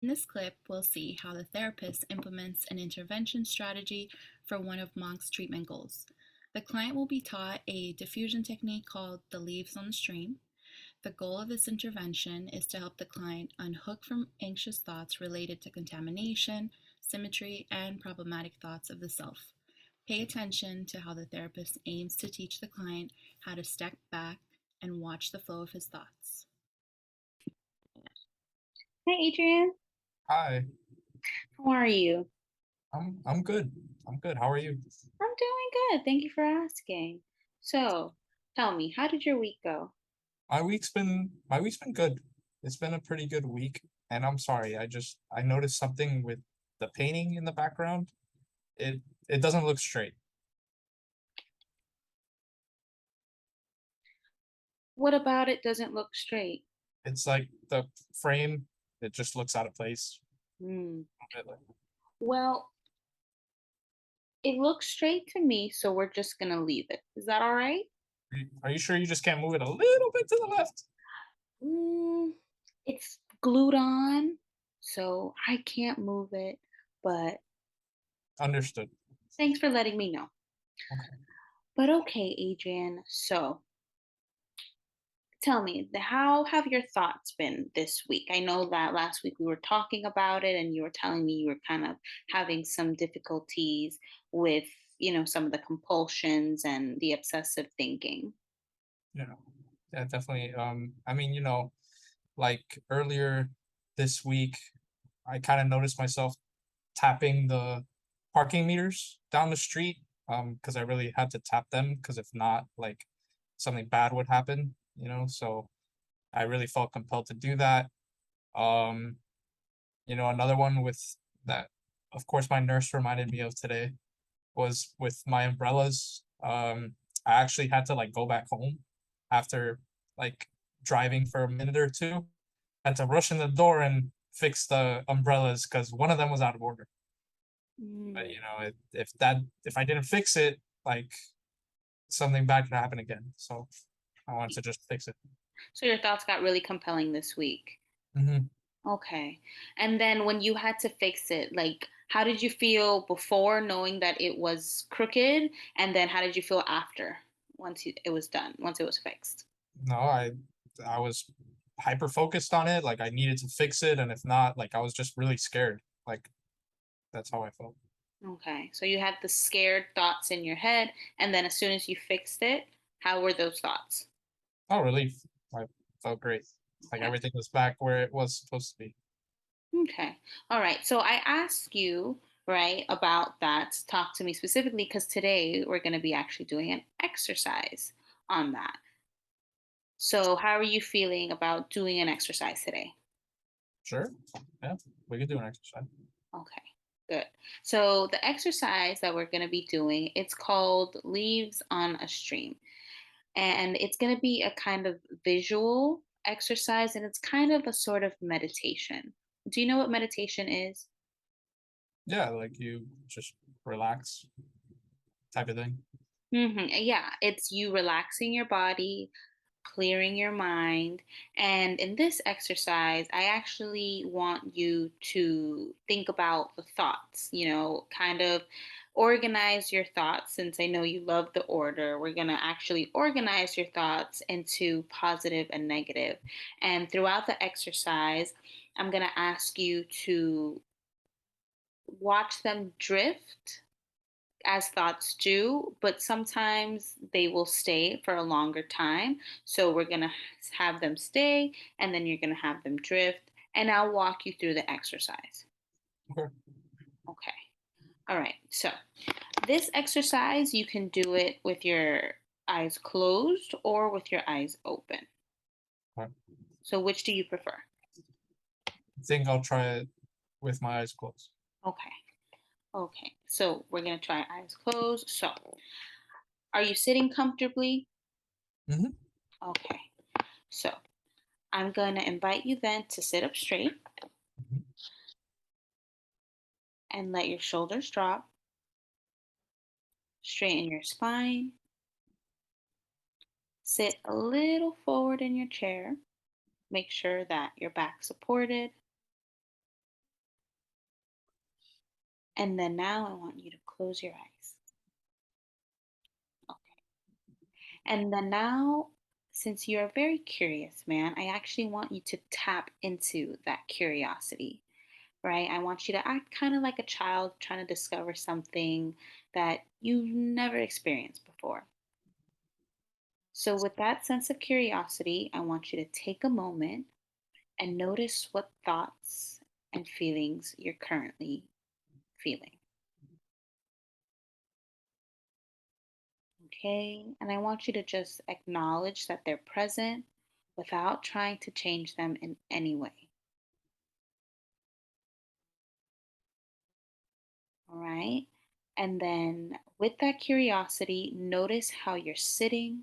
In this clip, we'll see how the therapist implements an intervention strategy for one of Monk's treatment goals. The client will be taught a diffusion technique called the leaves on the stream. The goal of this intervention is to help the client unhook from anxious thoughts related to contamination, symmetry, and problematic thoughts of the self. Pay attention to how the therapist aims to teach the client how to step back and watch the flow of his thoughts. Hey Adrian, Hi, how are you? I'm good. I'm good. How are you? I'm doing good. Thank you for asking. So, tell me, how did your week go? My week's been good. It's been a pretty good week, and I'm sorry. I noticed something with the painting in the background. It doesn't look straight. What about it doesn't look straight? It's like the frame, it just looks out of place. Hmm. A bit like- Well, it looks straight to me, so we're just gonna leave it. Is that all right? Are you sure you just can't move it a little bit to the left? Mm, it's glued on, so I can't move it, but Understood. thanks for letting me know. Okay. But okay, Adrian, so tell me, how have your thoughts been this week? I know that last week we were talking about it and you were telling me you were kind of having some difficulties with, some of the compulsions and the obsessive thinking. Yeah. Yeah, definitely. I mean, like earlier this week, I kind of noticed myself tapping the parking meters down the street because I really had to tap them because if not, like something bad would happen. So I really felt compelled to do that. Um, another one with that, of course, my nurse reminded me of today was with my umbrellas. I actually had to like go back home after like driving for a minute or two. Had to rush in the door and fix the umbrellas because one of them was out of order. But Mm. if I didn't fix it, like something bad could happen again. So I wanted to just fix it. So your thoughts got really compelling this week. Hmm. Okay. And then when you had to fix it, like, how did you feel before knowing that it was crooked? And then how did you feel after it was done, once it was fixed? No, I was hyper focused on it. Like I needed to fix it, and if not, like I was just really scared. Like that's how I felt. Okay. So you had the scared thoughts in your head, and then as soon as you fixed it, how were those thoughts? Oh, relief. I felt great. Like Okay. everything was back where it was supposed to be. Okay. All right. So I asked you, right, about that. To talk to me specifically because today we're going to be actually doing an exercise on that. So, how are you feeling about doing an exercise today? Sure. Yeah, we could do an exercise. Okay, good. So the exercise that we're going to be doing, it's called Leaves on a Stream. And it's going to be a kind of visual exercise and it's kind of a sort of meditation. Do you know what meditation is? Yeah, like you just relax type of thing. Yeah, it's you relaxing your body, clearing your mind. And in this exercise, I actually want you to think about the thoughts, kind of organize your thoughts. Since I know you love the order, we're going to actually organize your thoughts into positive and negative. And throughout the exercise, I'm going to ask you to watch them drift as thoughts do, but sometimes they will stay for a longer time. So we're going to have them stay and then you're going to have them drift. And I'll walk you through the exercise. Okay. Okay. All right. So this exercise, you can do it with your eyes closed or with your eyes open. Okay. So which do you prefer? I think I'll try it with my eyes closed. Okay. Okay. So we're going to try eyes closed. So are you sitting comfortably? Hmm. Okay. So I'm going to invite you then to sit up straight and let your shoulders drop. Straighten your spine. Sit a little forward in your chair. Make sure that your back's supported. And then now I want you to close your eyes. Okay. And then now, since you're very curious, man, I actually want you to tap into that curiosity, right? I want you to act kind of like a child trying to discover something that you've never experienced before. So, with that sense of curiosity, I want you to take a moment and notice what thoughts and feelings you're currently feeling. Okay. And I want you to just acknowledge that they're present without trying to change them in any way. All right. And then with that curiosity, notice how you're sitting,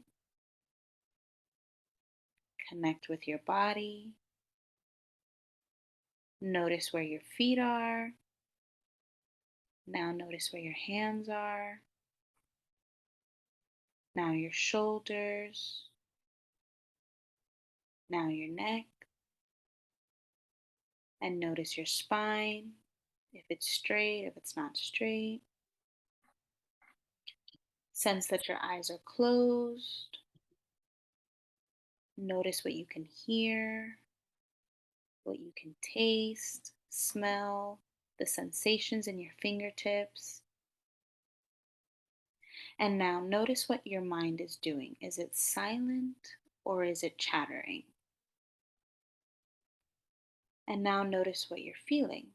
connect with your body, notice where your feet are. Now notice where your hands are. Now your shoulders. Now your neck. And notice your spine, if it's straight, if it's not straight. Sense that your eyes are closed. Notice what you can hear, what you can taste, smell, the sensations in your fingertips. And now notice what your mind is doing. Is it silent or is it chattering? And now notice what you're feeling.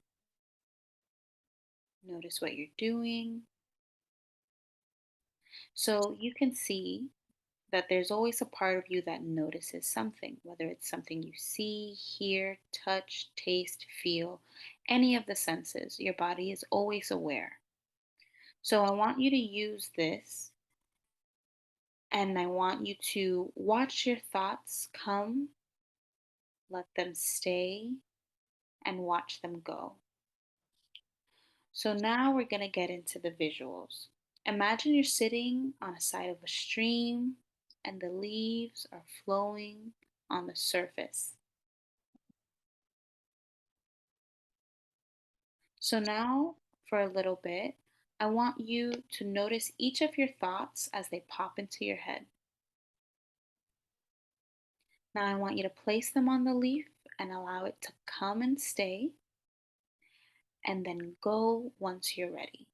Notice what you're doing. So you can see that there's always a part of you that notices something, whether it's something you see, hear, touch, taste, feel, any of the senses. Your body is always aware. So I want you to use this and I want you to watch your thoughts come, let them stay, and watch them go. So now we're going to get into the visuals. Imagine you're sitting on a side of a stream and the leaves are flowing on the surface. So now, for a little bit, I want you to notice each of your thoughts as they pop into your head. Now I want you to place them on the leaf and allow it to come and stay, and then go once you're ready.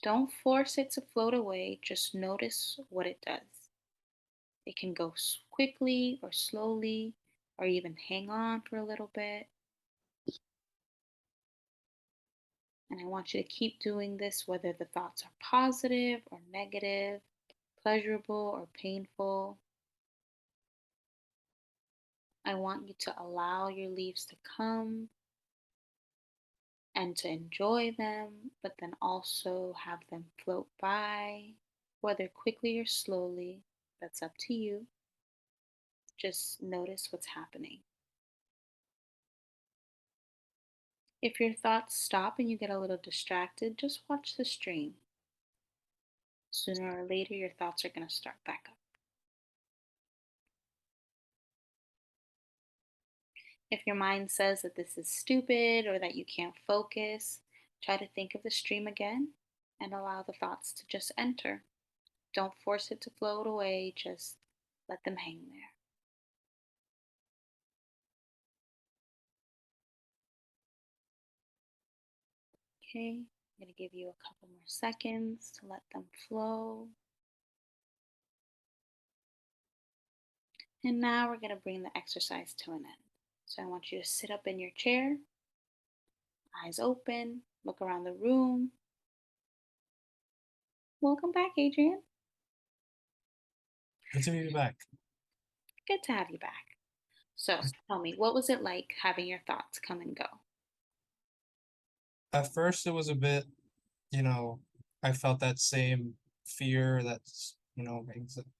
Don't force it to float away, just notice what it does. It can go quickly or slowly, or even hang on for a little bit. And I want you to keep doing this whether the thoughts are positive or negative, pleasurable or painful. I want you to allow your leaves to come and to enjoy them, but then also have them float by, whether quickly or slowly. That's up to you. Just notice what's happening. If your thoughts stop and you get a little distracted, just watch the stream. Sooner or later, your thoughts are going to start back up. If your mind says that this is stupid or that you can't focus, try to think of the stream again and allow the thoughts to just enter. Don't force it to float away, just let them hang there. Okay, I'm going to give you a couple more seconds to let them flow. And now we're going to bring the exercise to an end. So I want you to sit up in your chair, eyes open, look around the room. Welcome back, Adrian. Good to be back. Good to have you back. So tell me, what was it like having your thoughts come and go? At first, it was a bit, you know, I felt that same fear, that's, I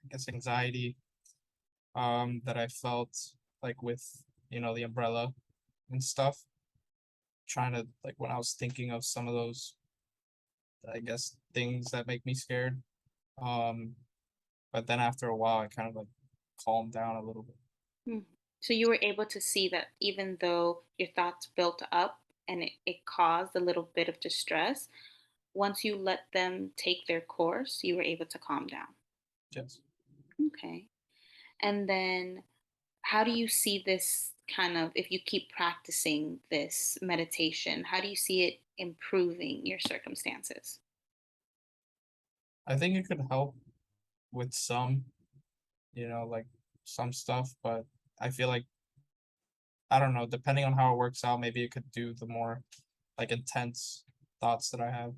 guess anxiety, that I felt like with, the umbrella and stuff. Trying to, like, when I was thinking of some of those, I guess, things that make me scared. Um, but then after a while, I kind of like calmed down a little bit. Hmm. So you were able to see that even though your thoughts built up and it caused a little bit of distress, once you let them take their course, you were able to calm down. Yes. Okay. And then how do you see this kind of, if you keep practicing this meditation, how do you see it improving your circumstances? I think it could help with some, like some stuff, but I feel like I don't know, depending on how it works out, maybe it could do the more like intense thoughts that I have.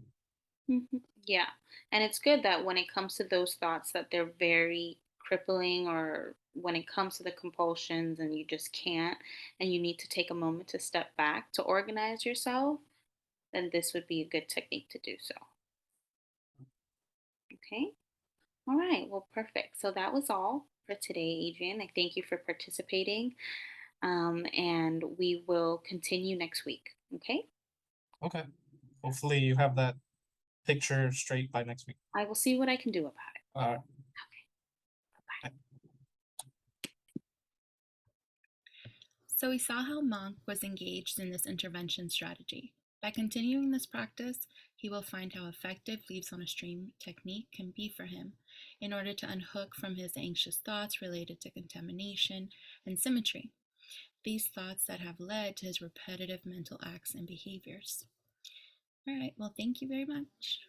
Mhm. Yeah. And it's good that when it comes to those thoughts that they're very crippling, or when it comes to the compulsions and you just can't, and you need to take a moment to step back to organize yourself, then this would be a good technique to do so. Okay? All right. Well, perfect. So that was all for today, Adrian. I thank you for participating. And we will continue next week. Okay? Okay. Hopefully you have that picture straight by next week. I will see what I can do about it. Uh, So we saw how Monk was engaged in this intervention strategy. By continuing this practice, he will find how effective leaves on a stream technique can be for him in order to unhook from his anxious thoughts related to contamination and symmetry, these thoughts that have led to his repetitive mental acts and behaviors. All right, well, thank you very much.